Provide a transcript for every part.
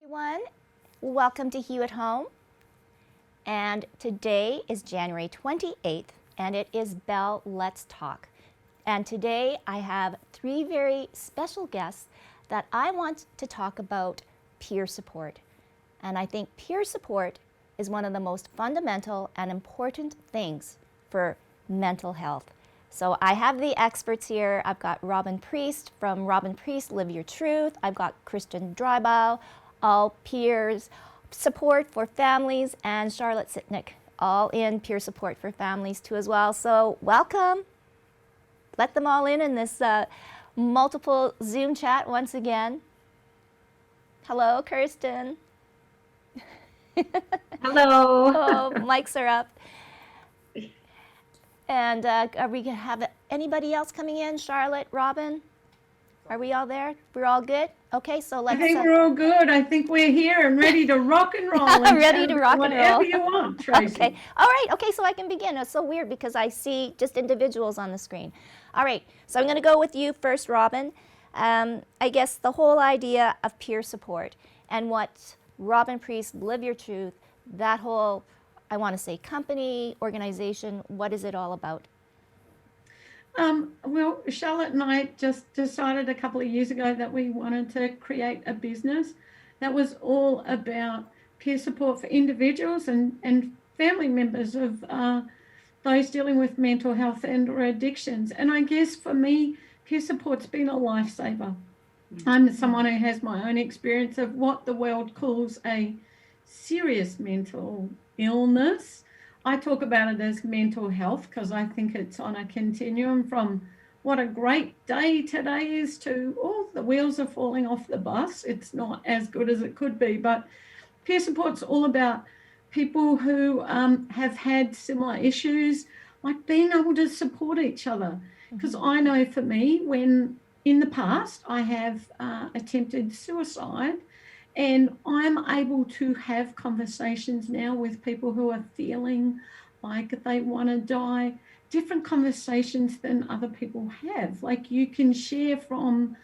Everyone, welcome to Hue at Home. And today is January 28th, and it is Bell Let's Talk. And today I have three very special guests that I want to talk about peer support. And I think peer support is one of the most fundamental and important things for mental health. So I have the experts here. I've got Robin Priest from Robin Priest, Live Your Truth. I've got Kristen Drybow, all peers support for families, and Charlotte Sitnick, all in peer support for families too as well. So welcome. Let them all in this multiple Zoom chat once again. Hello, Kirsten. Hello. Oh, mics are up. And are we going to have anybody else coming in? Charlotte, Robin? Are we all there? We're all good? Okay, so let's... I think we're all good. I think we're here and ready to rock and roll. And ready to rock and roll. Whatever you want, Tracy. Okay, all right, okay, so I can begin. It's so weird because I see just individuals on the screen. All right, so I'm going to go with you first, Robin. I guess the whole idea of peer support and what Robin Priest, Live Your Truth, that whole, I want to say, company, organization, what is it all about? Well, Charlotte and I just decided a couple of years ago that we wanted to create a business that was all about peer support for individuals and family members of those dealing with mental health and or addictions. And I guess for me, peer support's been a lifesaver. I'm someone who has my own experience of what the world calls a serious mental illness. I talk about it as mental health because I think it's on a continuum from what a great day today is to, oh, the wheels are falling off the bus. It's not as good as it could be. But peer support's all about people who have had similar issues, like being able to support each other. Because I know for me, when in the past I have attempted suicide, and I'm able to have conversations now with people who are feeling like they want to die, different conversations than other people have. Like you can share from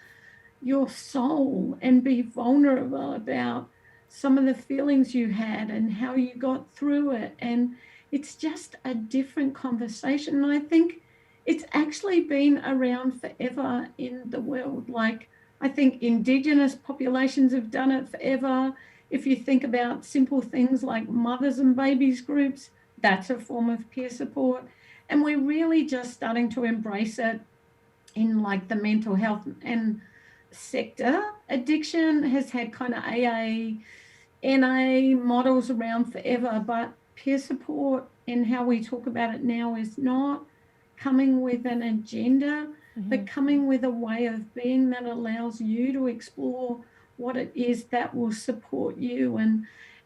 your soul and be vulnerable about some of the feelings you had and how you got through it. And it's just a different conversation. And I think it's actually been around forever in the world. Like, I think Indigenous populations have done it forever. If you think about simple things like mothers and babies groups, that's a form of peer support. And we're really just starting to embrace it in like the mental health and sector. Addiction has had kind of AA, NA models around forever, but peer support and how we talk about it now is not coming with an agenda, but coming with a way of being that allows you to explore what it is that will support you.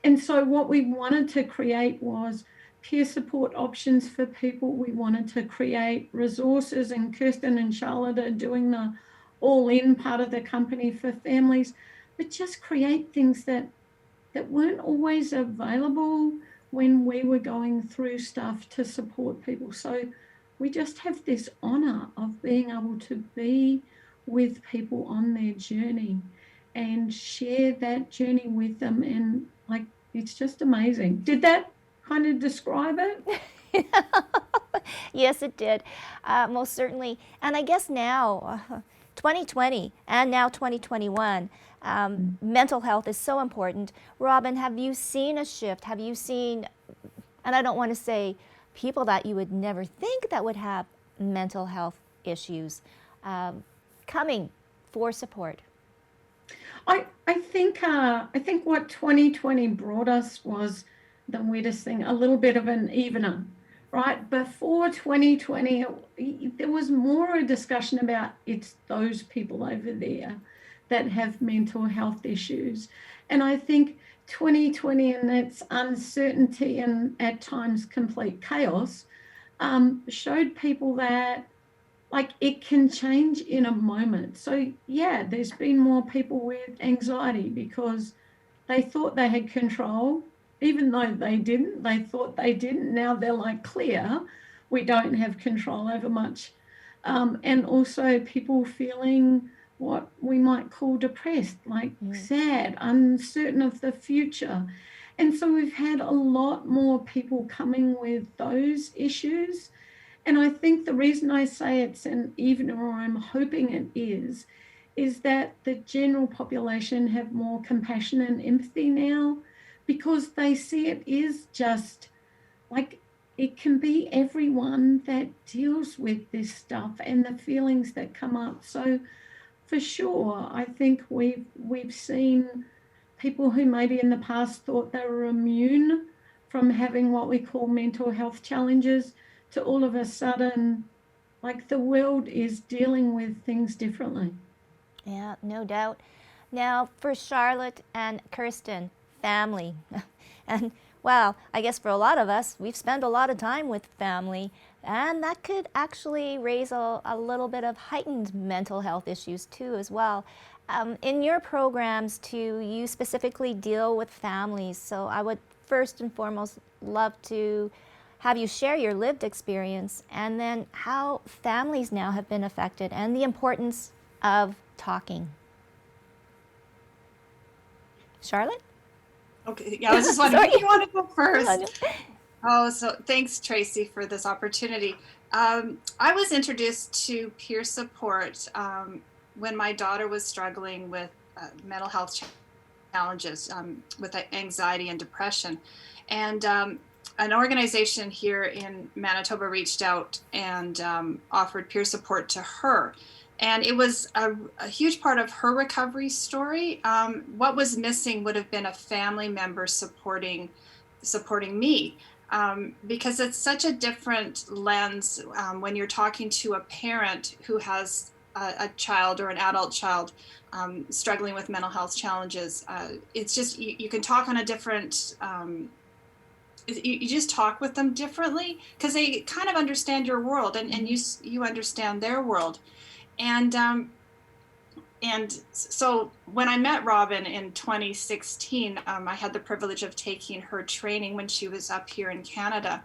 And so what we wanted to create was peer support options for people. We wanted to create resources, and Kirsten and Charlotte are doing the all-in part of the company for families, but just create things that weren't always available when we were going through stuff to support people. So we just have this honor of being able to be with people on their journey and share that journey with them. And like, it's just amazing. Did that kind of describe it? Yes, it did, most certainly. And I guess now, 2020 and now 2021, mental health is so important. Robin, have you seen a shift? Have you seen, and I don't want to say people that you would never think that would have mental health issues coming for support? I think what 2020 brought us was the weirdest thing, a little bit of an evener, right? Before 2020, there was more a discussion about it's those people over there that have mental health issues. And I think 2020 and its uncertainty and at times complete chaos showed people that like it can change in a moment. So yeah, there's been more people with anxiety because they thought they had control, even though they didn't. They thought they didn't. Now they're like, clear, we don't have control over much. And also people feeling what we might call depressed, like sad, uncertain of the future. And so we've had a lot more people coming with those issues. And I think the reason I say it's an even, or I'm hoping it is that the general population have more compassion and empathy now, because they see it is just like, it can be everyone that deals with this stuff and the feelings that come up. So for sure, I think we've seen people who maybe in the past thought they were immune from having what we call mental health challenges, to all of a sudden, like, the world is dealing with things differently. Yeah, no doubt. Now, for Charlotte and Kirsten, family. And well, I guess for a lot of us, we've spent a lot of time with family, and that could actually raise a little bit of heightened mental health issues too, as well. In your programs, too, you specifically deal with families, so I would first and foremost love to have you share your lived experience and then how families now have been affected and the importance of talking. Charlotte? Okay, yeah, I was just wondering if you want to go first. Oh, so thanks, Tracy, for this opportunity. I was introduced to peer support when my daughter was struggling with mental health challenges, with anxiety and depression. And an organization here in Manitoba reached out and offered peer support to her. And it was a huge part of her recovery story. What was missing would have been a family member supporting me, because it's such a different lens when you're talking to a parent who has a child or an adult child struggling with mental health challenges. It's just, you can talk on a different, you just talk with them differently because they kind of understand your world, and you understand their world. And so when I met Robin in 2016, I had the privilege of taking her training when she was up here in Canada.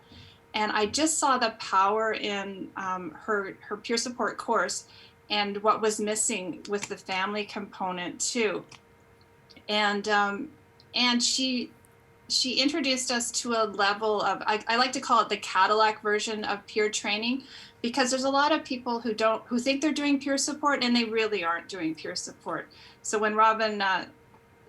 And I just saw the power in her peer support course and what was missing with the family component too. And she introduced us to a level of, I like to call it the Cadillac version of peer training, because there's a lot of people who think they're doing peer support and they really aren't doing peer support. So when Robin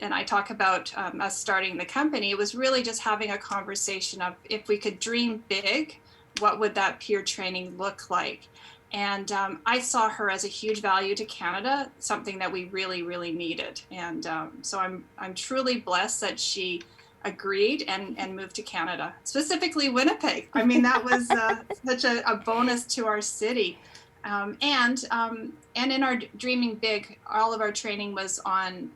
and I talk about us starting the company, it was really just having a conversation of, if we could dream big, what would that peer training look like? And I saw her as a huge value to Canada, something that we really, really needed. And so I'm truly blessed that she agreed and moved to Canada, specifically Winnipeg. I mean, that was such a bonus to our city. And in our Dreaming Big, all of our training was on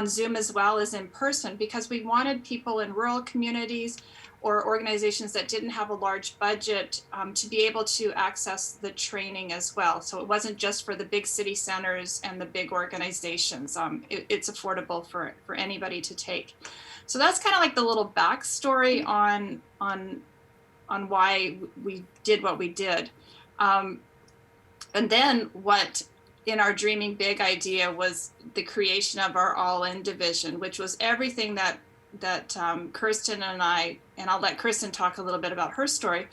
Zoom as well as in person, because we wanted people in rural communities or organizations that didn't have a large budget to be able to access the training as well. So it wasn't just for the big city centers and the big organizations. It's affordable for anybody to take. So that's kind of like the little backstory on why we did what we did. And then what in our Dreaming Big idea was the creation of our All-In division, which was everything that Kirsten and I'll let Kirsten talk a little bit about her story,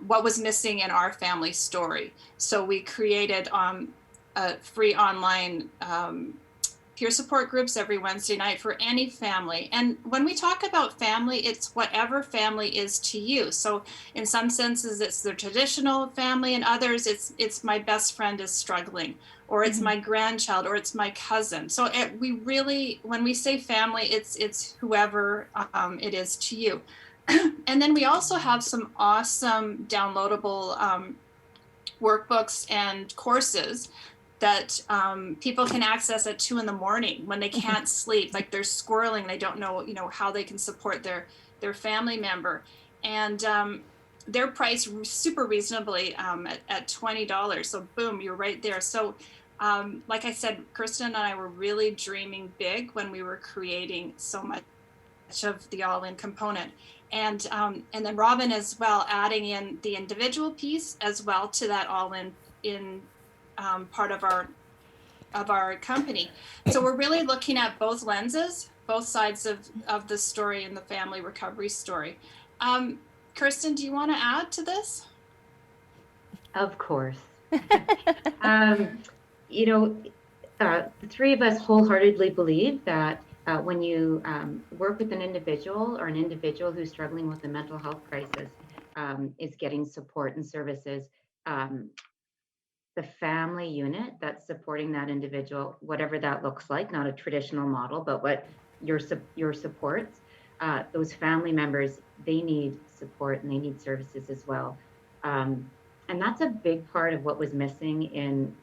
what was missing in our family story. So we created a free online peer support groups every Wednesday night for any family. And when we talk about family, it's whatever family is to you. So in some senses, it's the traditional family, and others, it's my best friend is struggling, or it's my grandchild, or it's my cousin. So we really, when we say family, it's whoever it is to you. And then we also have some awesome downloadable workbooks and courses that people can access at 2 a.m. when they can't sleep, like they're squirreling, they don't know, how they can support their family member. And they're priced super reasonably at $20. So boom, you're right there. So like I said, Kirsten and I were really dreaming big when we were creating so much of the All-In component. And then Robin as well, adding in the individual piece as well to that All-In part of our our company. So we're really looking at both lenses, both sides of the story and the family recovery story. Kirsten, do you want to add to this? Of course. um, you know, the three of us wholeheartedly believe that when you work with an individual or an individual who's struggling with a mental health crisis, is getting support and services, um, the family unit that's supporting that individual, whatever that looks like, not a traditional model, but what your supports, those family members, they need support and they need services as well. Um, and that's a big part of what was missing in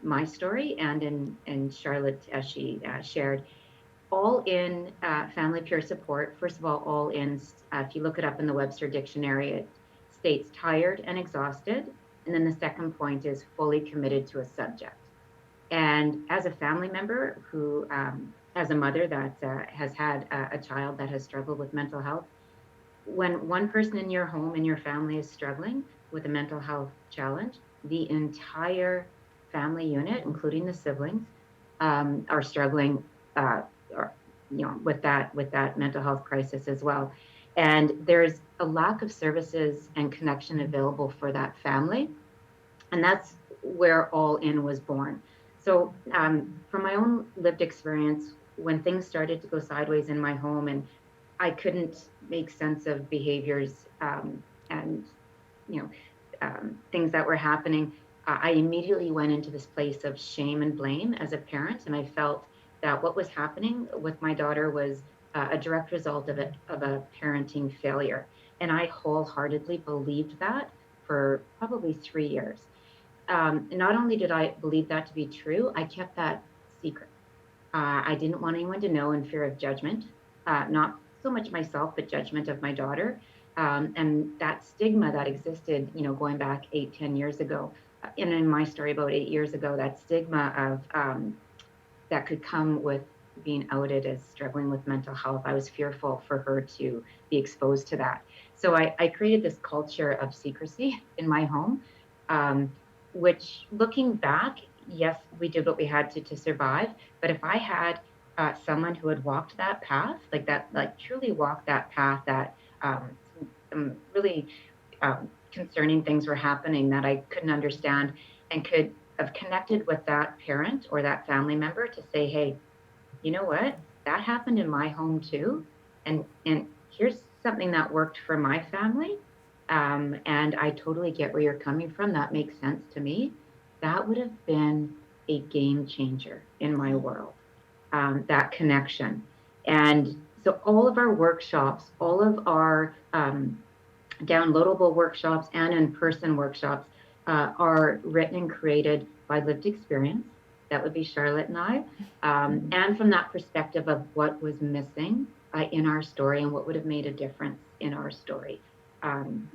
my story and in Charlotte, as she shared. All in family peer support, first of all in, if you look it up in the Webster Dictionary, it states tired and exhausted. And then the second point is fully committed to a subject. And as a family member who, as a mother that has had a child that has struggled with mental health, when one person in your home and your family is struggling with a mental health challenge, the entire family unit, including the siblings, are struggling, or, with that mental health crisis as well. And there's a lack of services and connection available for that family, and that's where All In was born. So, from my own lived experience, when things started to go sideways in my home and I couldn't make sense of behaviors, and things that were happening, I immediately went into this place of shame and blame as a parent, and I felt that what was happening with my daughter was a direct result of a parenting failure, and I wholeheartedly believed that for probably 3 years. And not only did I believe that to be true, I kept that secret. I didn't want anyone to know in fear of judgment, not so much myself, but judgment of my daughter. And that stigma that existed, going back 8, 10 years ago, and in my story about 8 years ago, that stigma of that could come with being outed as struggling with mental health. I was fearful for her to be exposed to that. So I created this culture of secrecy in my home, which looking back, yes, we did what we had to survive. But if I had someone who had walked that path, like that, like truly walked that path, that some really concerning things were happening that I couldn't understand, and could have connected with that parent or that family member to say, hey, you know what? That happened in my home too. And here's something that worked for my family. And I totally get where you're coming from. That makes sense to me. That would have been a game changer in my world, that connection. And so all of our workshops, all of our downloadable workshops and in-person workshops are written and created by lived experience. That would be Charlotte and I. And from that perspective of what was missing in our story and what would have made a difference in our story. Um,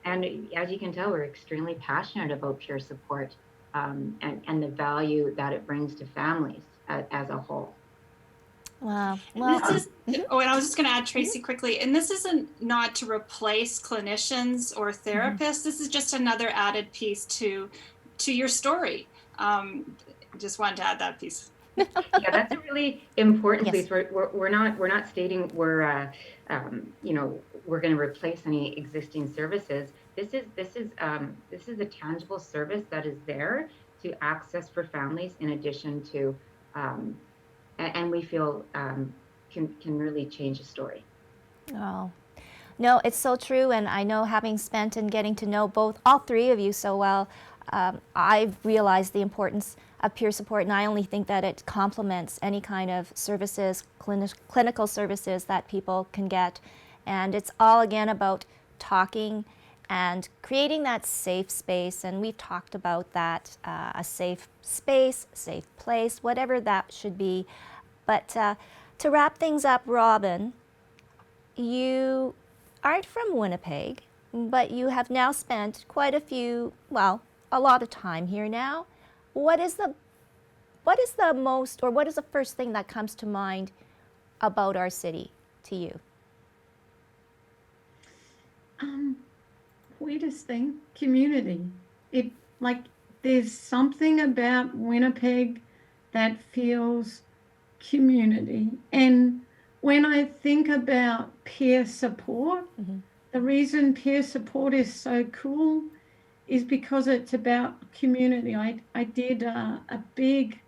and as you can tell, we're extremely passionate about peer support, and the value that it brings to families as a whole. Wow. Well, This is, oh, and I was just going to add, Tracy, quickly, and this isn't not to replace clinicians or therapists. This is just another added piece to your story. Just wanted to add that piece. Yeah, that's a really important Yes. piece. We're not stating we're we're going to replace any existing services. This is a tangible service that is there to access for families in addition to, and we feel can really change a story. Oh, no, it's so true. And I know, having spent and getting to know all three of you so well, I've realized the importance of peer support. And I only think that it complements any kind of services, clinical services that people can get. And it's all, again, about talking and creating that safe space. And we've talked about that, a safe space, safe place, whatever that should be. But to wrap things up, Robin, you aren't from Winnipeg, but you have now spent quite a lot of time here now. What is the first thing that comes to mind about our city to you? Weirdest thing, community. It, like, there's something about Winnipeg that feels community. And when I think about peer support, the reason peer support is so cool is because it's about community. I did a big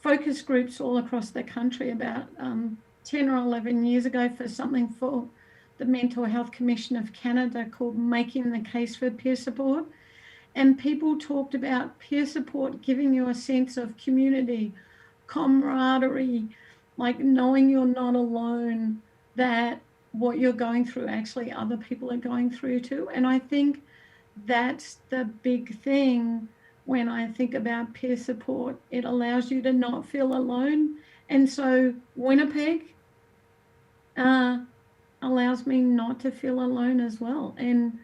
focus groups all across the country about 10 or 11 years ago for something for the Mental Health Commission of Canada called Making the Case for Peer Support. And people talked about peer support giving you a sense of community, camaraderie, like knowing you're not alone, that what you're going through, actually other people are going through too. And I think that's the big thing when I think about peer support. It allows you to not feel alone. And so Winnipeg allows me not to feel alone as well. And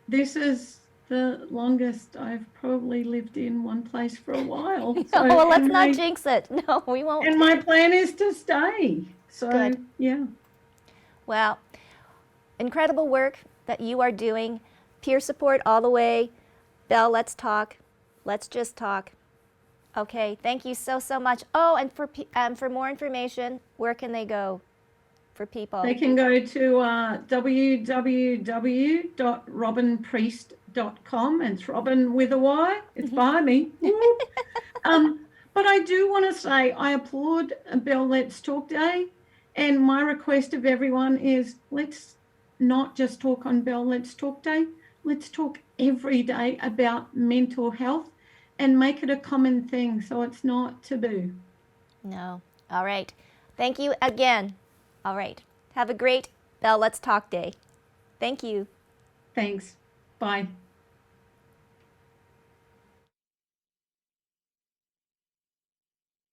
this is the longest I've probably lived in one place for a while. So, well, let's not jinx it. No, we won't. And my plan is to stay. So, Good. Yeah. Well, incredible work that you are doing. Peer support all the way. Belle, let's talk. Let's just talk. Okay, thank you so much. Oh, and for more information, where can they go for people? They can go to www.robinpriest.com, and it's Robin with a Y. It's by me. But I do want to say I applaud Belle Let's Talk Day, and my request of everyone is let's not just talk on Belle Let's Talk Day. Let's talk every day about mental health and make it a common thing so it's not taboo. No. All right. Thank you again. All right. Have a great Belle Let's Talk Day. Thank you. Thanks. Bye.